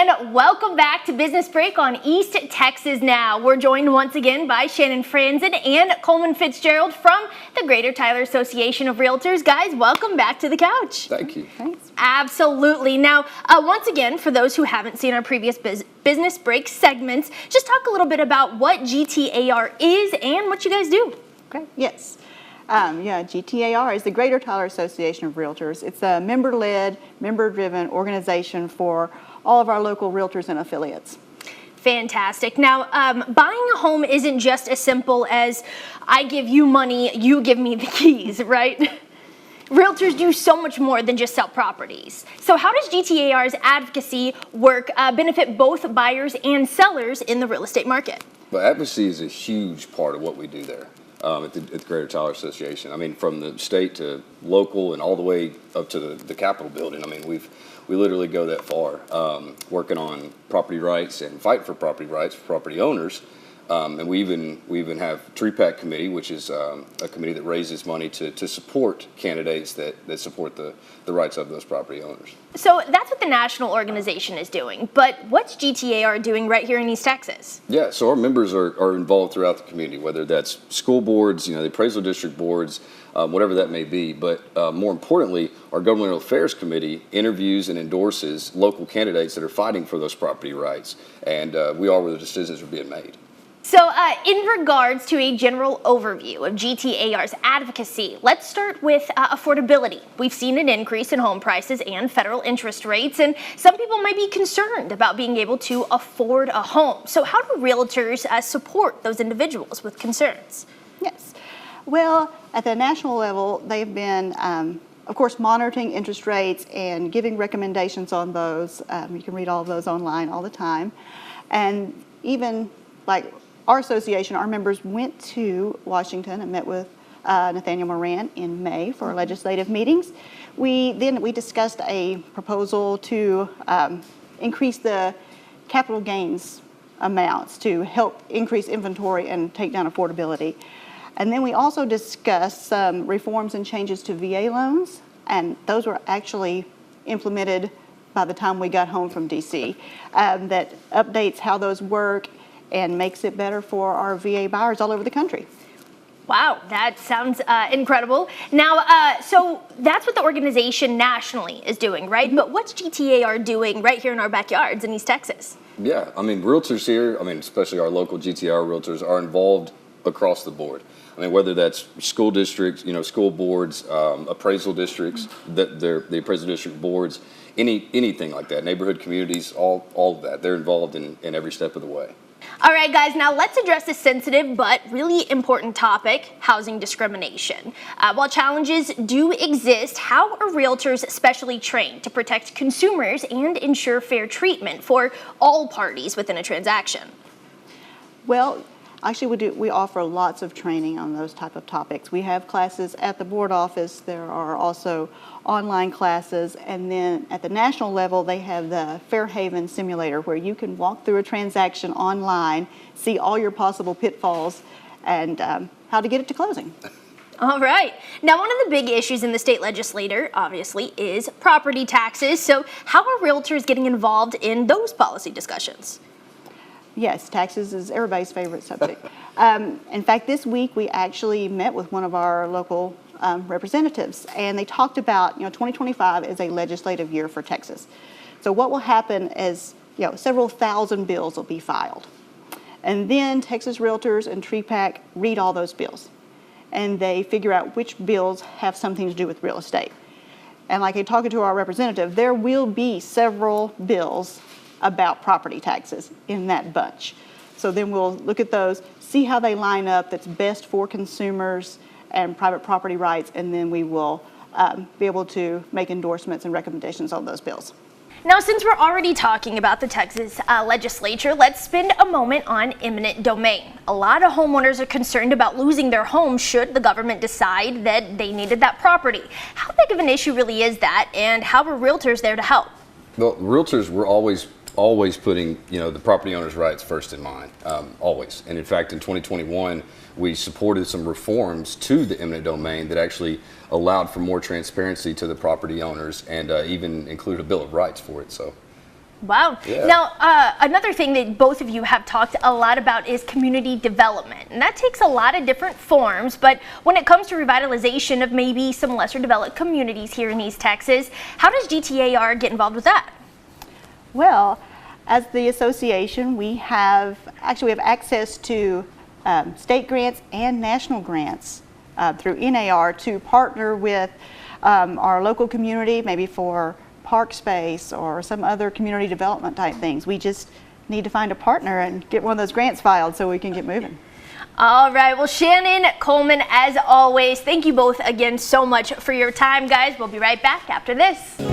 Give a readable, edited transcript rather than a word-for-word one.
and welcome back to Business Break on East Texas Now. We're joined once again by Shannon Franzen and Coleman Fitzgerald from the Greater Tyler Association of Realtors. Guys, welcome back to the couch. Thank you. Thanks. Absolutely. Now, once again, for those who haven't seen our previous Business Break segments, just talk a little bit about what GTAR is and what you guys do. Okay. Yes. GTAR is the Greater Tyler Association of Realtors. It's a member-led, member-driven organization for all of our local realtors and affiliates. Fantastic. Now, buying a home isn't just as simple as I give you money, you give me the keys, right? Realtors do so much more than just sell properties. So how does GTAR's advocacy work benefit both buyers and sellers in the real estate market? Well, advocacy is a huge part of what we do there at the Greater Tyler Association. I mean, from the state to local and all the way up to the Capitol building. I mean, we literally go that far, working on property rights and fight for property rights for property owners. And we even have Tree Pack Committee, which is a committee that raises money to support candidates that support the rights of those property owners. So that's what the national organization is doing, but what's GTAR doing right here in East Texas? Yeah, so our members are involved throughout the community, whether that's school boards, the appraisal district boards, whatever that may be. But more importantly, our governmental affairs committee interviews and endorses local candidates that are fighting for those property rights, and we are where the decisions are being made. So in regards to a general overview of GTAR's advocacy, let's start with affordability. We've seen an increase in home prices and federal interest rates, and some people might be concerned about being able to afford a home. So how do realtors support those individuals with concerns? Yes. Well, at the national level, they've been, of course, monitoring interest rates and giving recommendations on those. You can read all of those online all the time. And even like our association, our members went to Washington and met with Nathaniel Moran in May for our legislative meetings. We discussed a proposal to increase the capital gains amounts to help increase inventory and take down affordability. And then we also discussed some reforms and changes to VA loans, and those were actually implemented by the time we got home from DC. That updates how those work and makes it better for our VA buyers all over the country. Wow, that sounds incredible. Now, so that's what the organization nationally is doing, right? Mm-hmm. But what's GTAR doing right here in our backyards in East Texas? Yeah, I mean, realtors here, especially our local GTAR realtors, are involved across the board. I mean, whether that's school districts, school boards, appraisal districts, the appraisal district boards, anything like that, neighborhood communities, all of that. They're involved in every step of the way. All right, guys, now let's address this sensitive but really important topic, housing discrimination. While challenges do exist, how are realtors specially trained to protect consumers and ensure fair treatment for all parties within a transaction? Well, actually, we offer lots of training on those type of topics. We have classes at the board office. There are also online classes, and then at the national level, they have the Fair Haven Simulator, where you can walk through a transaction online, see all your possible pitfalls, and how to get it to closing. All right. Now, one of the big issues in the state legislature, obviously, is property taxes. So how are realtors getting involved in those policy discussions? Yes, taxes is everybody's favorite subject. In fact, this week we actually met with one of our local representatives, and they talked about, 2025 is a legislative year for Texas. So what will happen is, several thousand bills will be filed. And then Texas Realtors and Tree Pack read all those bills, and they figure out which bills have something to do with real estate. And like talking to our representative, there will be several bills about property taxes in that bunch. So then we'll look at those, see how they line up that's best for consumers and private property rights, and then we will be able to make endorsements and recommendations on those bills. Now, since we're already talking about the Texas legislature, let's spend a moment on eminent domain. A lot of homeowners are concerned about losing their home should the government decide that they needed that property. How big of an issue really is that, and how are realtors there to help? Well, realtors were always putting the property owner's rights first in mind, always. And in fact, in 2021, we supported some reforms to the eminent domain that actually allowed for more transparency to the property owners and even included a Bill of Rights for it. So Wow. Yeah. Now, another thing that both of you have talked a lot about is community development. And that takes a lot of different forms, but when it comes to revitalization of maybe some lesser developed communities here in East Texas, how does GTAR get involved with that? Well, as the association, we have access to state grants and national grants through NAR to partner with our local community, maybe for park space or some other community development type things. We just need to find a partner and get one of those grants filed so we can get moving. All right, well, Shannon, Coleman, as always, thank you both again so much for your time, guys. We'll be right back after this.